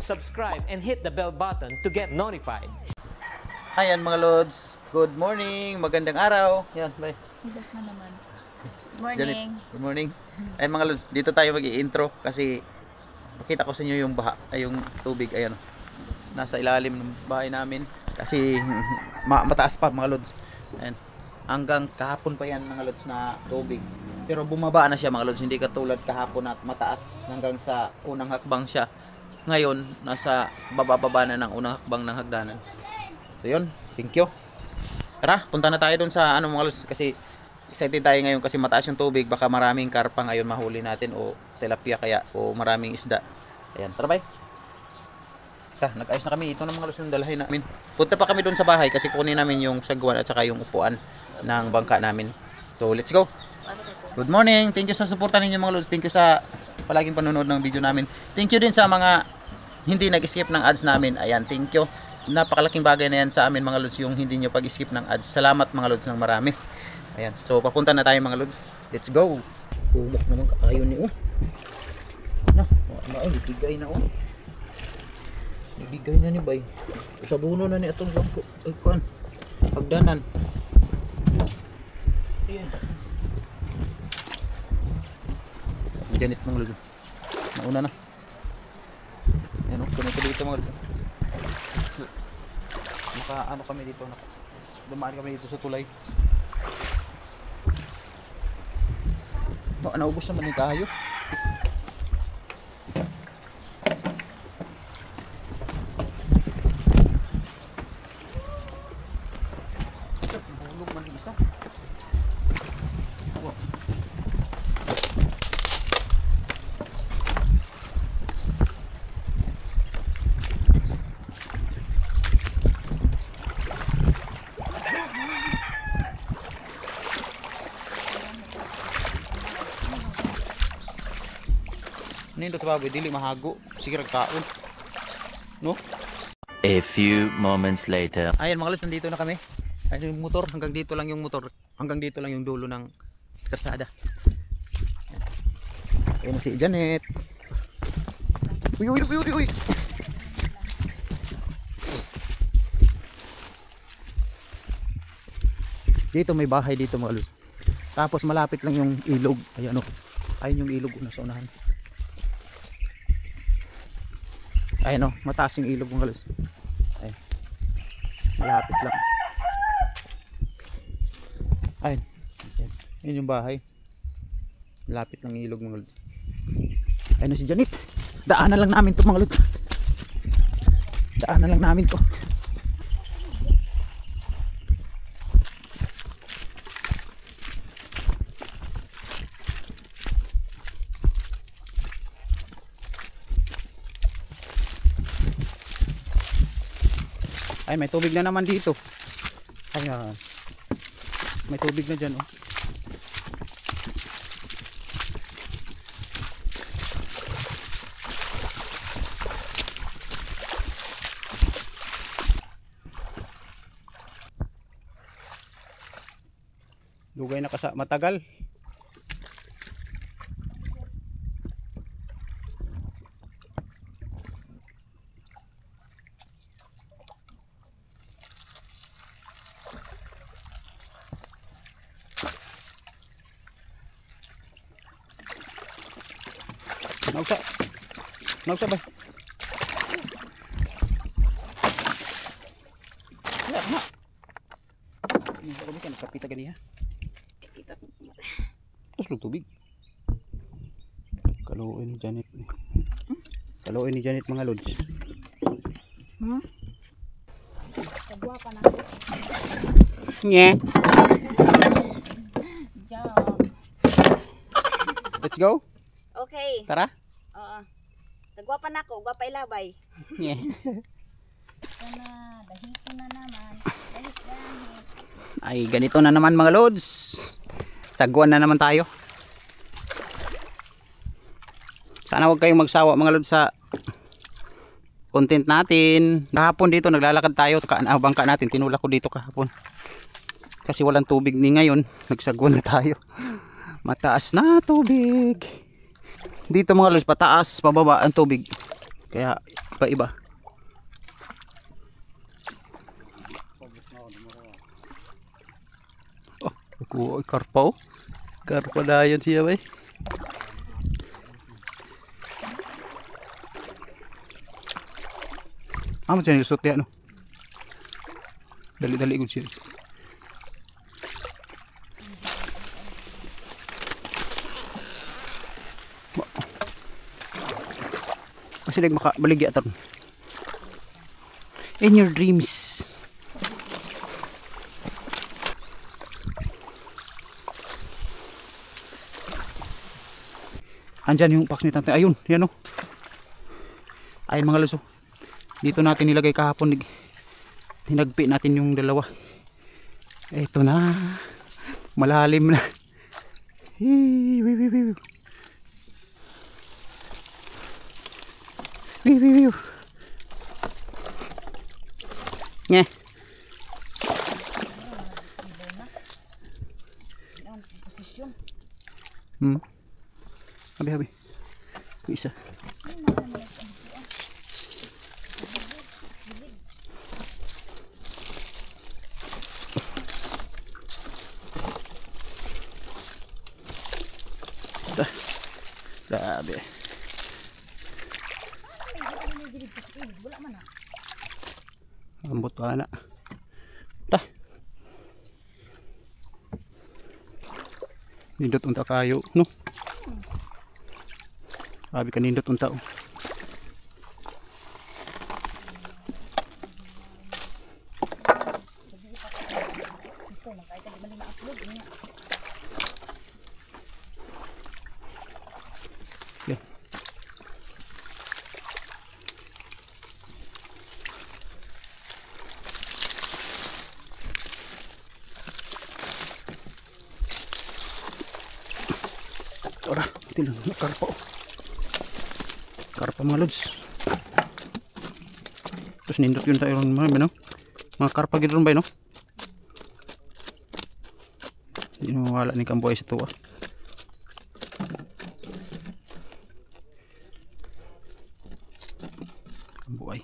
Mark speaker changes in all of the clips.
Speaker 1: subscribe, and hit the bell button to get notified.
Speaker 2: Ayan mga lods, good morning, magandang araw. Yan, bye.
Speaker 3: Higas na naman. Good
Speaker 2: Janet,
Speaker 3: morning.
Speaker 2: good morning. Ayan mga lods, dito tayo mag-i-intro kasi pakita ko sa inyo yung baha, ay yung tubig, ayan. Nasa ilalim ng bahay namin kasi mataas pa mga lods. Ayan. Hanggang kahapon pa yan mga lods na tubig. Pero bumaba na siya mga lods, hindi katulad kahapon at mataas hanggang sa unang hakbang siya. Ngayon, nasa baba-baba na ng unang hakbang ng hagdanan. So yun, thank you. Tara, punta na tayo dun sa ano mga lods kasi excited tayo ngayon kasi mataas yung tubig. Baka maraming karpa ngayon mahuli natin o tilapia kaya o maraming isda. Ayan, tara bye. Nag-ayos na kami. Ito na mga lods yung dalahin namin. Punta pa kami dun sa bahay kasi kunin namin yung sagwan at saka yung upuan ng bangka namin. So let's go. Good morning. Thank you sa suporta ninyo mga lods. Thank you sa palaging panonood ng video namin. Thank you din sa mga hindi nag-skip ng ads namin. Ayan, thank you. Napakalaking bagay na yan sa amin mga lods yung hindi nyo pag-skip ng ads. Salamat mga lods ng marami. Ayan, so papunta na tayo mga lods. Let's go. Kumok naman kakayo ni ibigay na ibigay na ni bay. Sa buno na ni atong bangko. Ay kuan. Pagdanan. Ayan. Janit mga lods. Nauna na. Ayan o, kunito dito mga lods. Ano kami dito, dumaan kami dito sa tulay. Naubos naman yung kahayo. Bulog man yung isa. Nindot baboy dili mahago sige kaon no.
Speaker 4: A few moments later.
Speaker 2: Ayan mga lods, nandito na kami. Ayun yung motor, hanggang dito lang yung motor, hanggang dito lang yung dulo ng kalsada. Ayun si Janet. Uy. Dito may bahay dito mga lods. Tapos malapit lang yung ilog. Ayan o. Ayun yung ilog na sa unahan. Ayun o, mataas yung ilog mga lods. Ayun. Malapit lang. Ayun. Yun yung bahay. Malapit lang yung ilog mga lods. Ayun o si Janet. Daanan lang namin to mga lods. Daanan lang namin to. Ay, may tubig na naman dito. Ayan. May tubig na dyan, oh. Lugay na matagal. Naugsa ba? Ya, ma. Ini kami kan kapita gani ha. Terus tubig. Kaluoy ni Janet. Kaluoy ni Janet mga lods.
Speaker 3: Kagwa pa na.
Speaker 2: Nye.
Speaker 3: Jump.
Speaker 2: Let's go.
Speaker 3: Okay.
Speaker 2: Tara.
Speaker 3: Oo. Kagwa pa na ako, gwa pa ilabay.
Speaker 2: Nye.
Speaker 3: Dahito na naman. Dahit.
Speaker 2: Ay, ganito na naman mga lods. Sagwan na naman tayo. Sana huwag kayong magsawa mga lods sa content natin. Kahapon dito naglalakad tayo, bangka natin, tinulak ko dito kahapon. Kasi walang tubig ni ngayon, nagsagwan na tayo. Mataas na tubig. Dito mga lods, pataas, pababa ang tubig. Kaya iba-iba. Oh, karpa oh. Karpa dayon siya bay. Amo siya nilusot ya no. Dali-dali gud siya. Kasi nagmakabaligya taron. In your dreams. Andyan yung box ni Tante. Ayun, yan o. Ayun mga luso. Dito natin nilagay kahapon. Hinagpi natin yung dalawa. Eto na. Malalim na. Nye. Habi. Isa. Grabe. Ambot pa na. Ta. Nindot unta kayo, no? Grabe ka nindot unta. Okay. Ora, tilo na karpa. Karpa mga lods. Terus nindot yun tayo mga no? Mga karpa gid ron ba no? Di wala ni kamboy sa tuwa. Kamboy.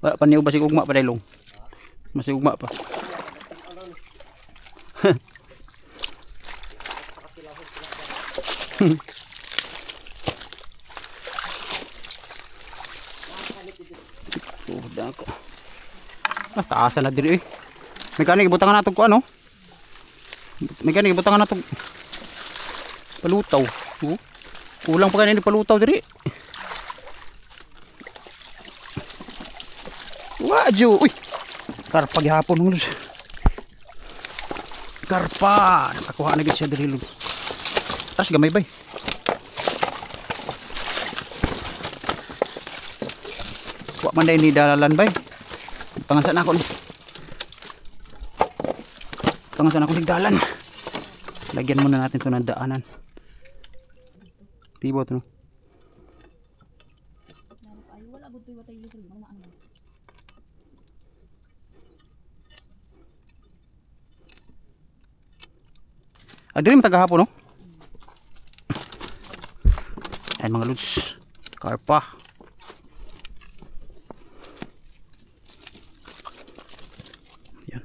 Speaker 2: Wala pa niyo basig ugma pa daylong. Masig ugma pa. Oh, dako. Taasan na diri eh. Mekanik ibutangan natog ko ano? Mekanik ibutangan natog palutaw. Kulang pa kanini palutaw diri. Waju, uy. Karpa gihapon mo. Karpa, nakakuha na gid siya diri. Tas gamay bay. Wa man day ni dalalan bay. Pangansan ako ni. Pangansan ako dalan. Lagyan muna natin 'to ng daanan. Tibot no. Adiri mo tagahapon no? Ayan mga lods. Karpa. Ayan.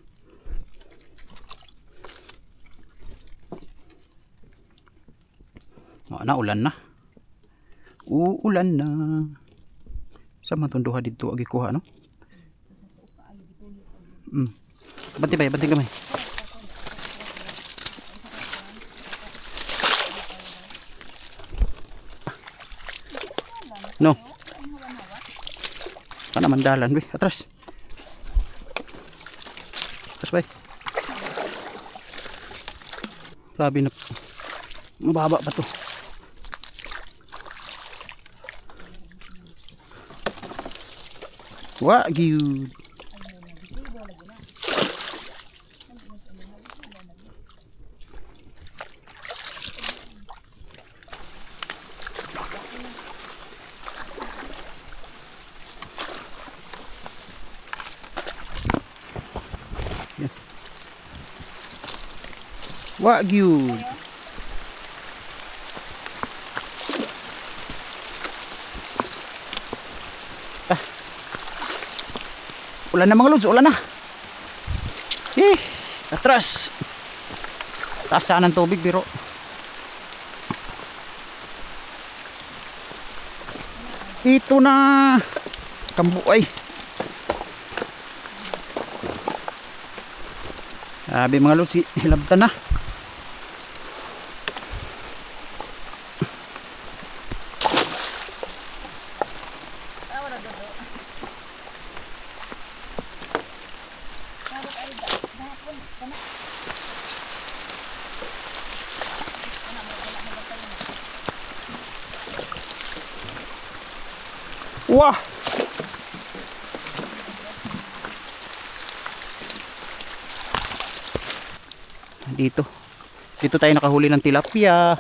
Speaker 2: Na ulan na. Uulan na. Sa matunduha dito agi kuha no? Banti ba? Banti kamay. No. Kana mandalan we, atras. Atras bay. Grabe na. Mababa pa to. Wa gyud. Wagyu. Ulan na mga lods, ulan na. Atras. Taas sana ng tubig biro. Ito na kambuay. Sabi mga lods, hilabtan na. Wah. Dito tayo nakahuli ng tilapia.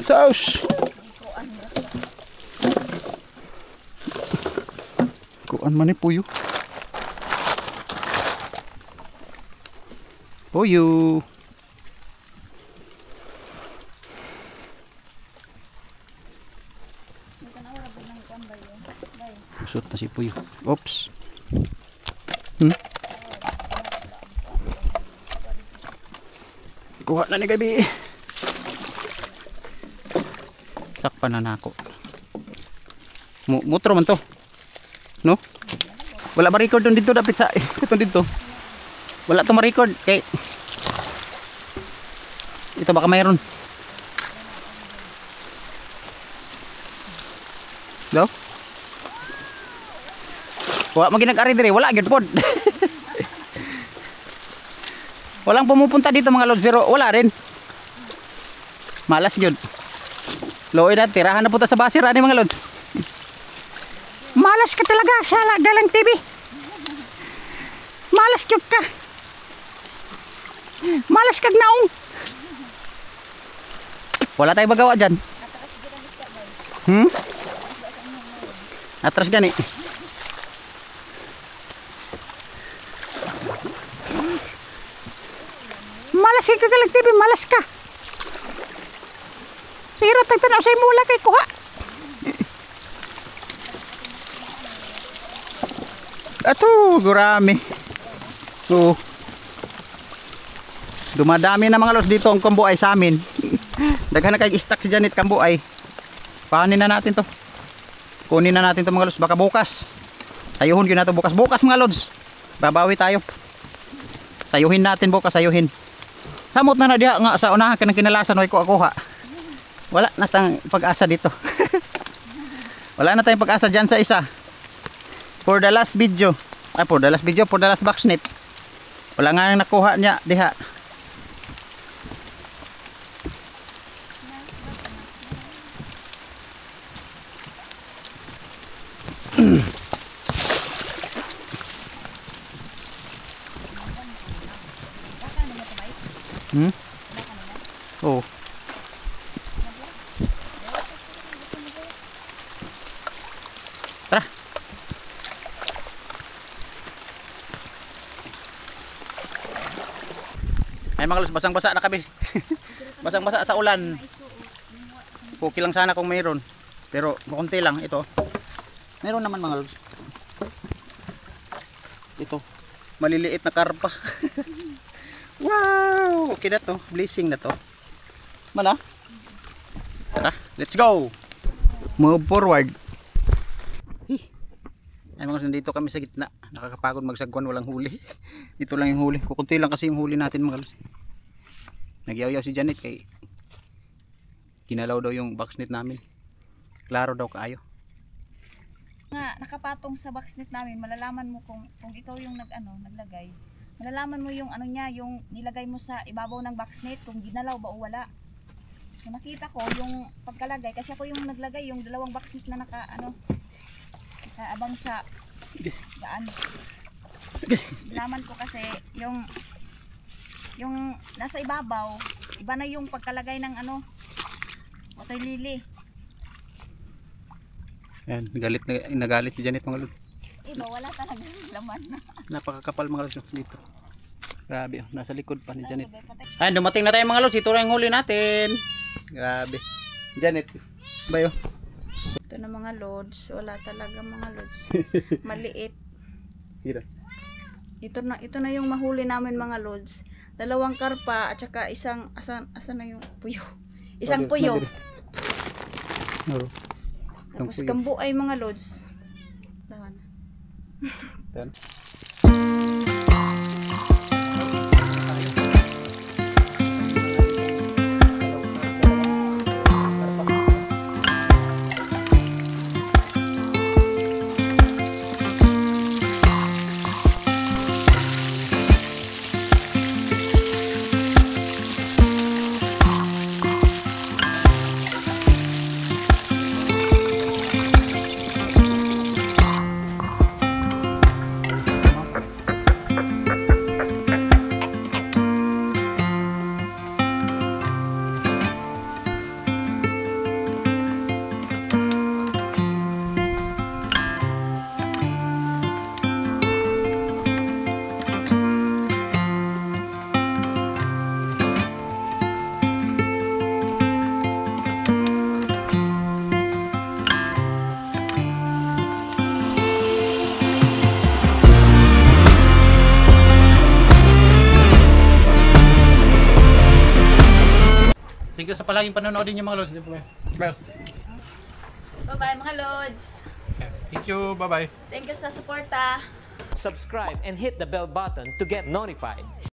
Speaker 2: Sauce. Kuan man ni puyo. Puyo. Usot na si puyo. Oops. Kuha na ni gabi. Sakpan na nako. Mutro man to. No? Wala ba record dito dapat sa ito dito. Wala to ma-record kay ito baka mayroon. Daw? Wa maginag-ari dire, wala gyud pod. Walang pumupunta dito mga lods pero wala rin. Malas gyud. Loy na tirahan na punta sa basir ani mga lods. Malas ka talaga sa Galang TV. Malas gyud ka. Malas kag naong. Wala tayong magawa dyan. Atras gani. Malas ka Galang TV, malas ka. Sira tagtanaw sa mula kay kuha. Ato, gurami. So, dumadami na mga lods dito ang kambuay sa amin. Daghan na kay stock si Janet kambuay. Pahanin na natin to. Kunin na natin to mga lods. Baka bukas. Sayuhin yun na to bukas. Bukas mga lods. Babawi tayo. Sayuhin natin bukas. Sayuhin. Samot na diha nga sa unahan kanang kinalasan. Way ko akuha. Wala na tayong pag-asa dito. Wala na tayong pag-asa dyan sa isa. For the last video. For the last video. For the last backsnip. Wala nga nang nakuha niya diha. Oh. Tara. Ay mga lods, basang-basa na kami. Basang-basa sa ulan. Okay lang sana kung mayroon. Pero konti lang ito. Meron naman mga lods. Ito. Maliliit na karpa. Wow! Okay na to. Blessing na to. Mana? Tara, let's go! Move forward. Ay mga lods, nandito kami sa gitna. Nakakapagod magsagwan, walang huli. Dito lang yung huli. Kukunti lang kasi yung huli natin mga lods. Nagyaw-yaw si Janet kay ginalaw daw yung boxnet namin. Klaro daw kaayo.
Speaker 3: Nga nakapatong sa boxnet namin, malalaman mo kung ikaw yung naglagay. Malalaman mo yung niya, yung nilagay mo sa ibabaw ng boxnet kung ginalaw ba o wala. So nakita ko yung pagkalagay kasi ako yung naglagay yung dalawang boxnet na nakaabang sa daan. Nalaman ko kasi yung nasa ibabaw, iba na yung pagkalagay ng water lily.
Speaker 2: Ayan, nagalit si Janet mga lods.
Speaker 3: Iba, wala talagang laman.
Speaker 2: Napakakapal mga lods dito. Grabe, nasa likod pa ni Janet.
Speaker 3: Patay.
Speaker 2: Ayan, dumating na tayo mga lods. Ito na yung huli natin. Grabe. Janet, bayo.
Speaker 3: Ito na mga lods. Wala talaga mga lods. Maliit.
Speaker 2: Hira.
Speaker 3: Ito na yung mahuli namin mga lods. 2 karpa at saka isang asan na yung puyo. Isang puyo.
Speaker 2: Oo.
Speaker 3: Tapos kambu ay mga lods. Dawan.
Speaker 2: Ayan. Thank you sa palaging panonood niyo mga lods. Well,
Speaker 3: Bye-bye mga lods.
Speaker 2: thank you. Bye-bye.
Speaker 3: Thank you sa suporta.
Speaker 1: Subscribe and hit the bell button to get notified.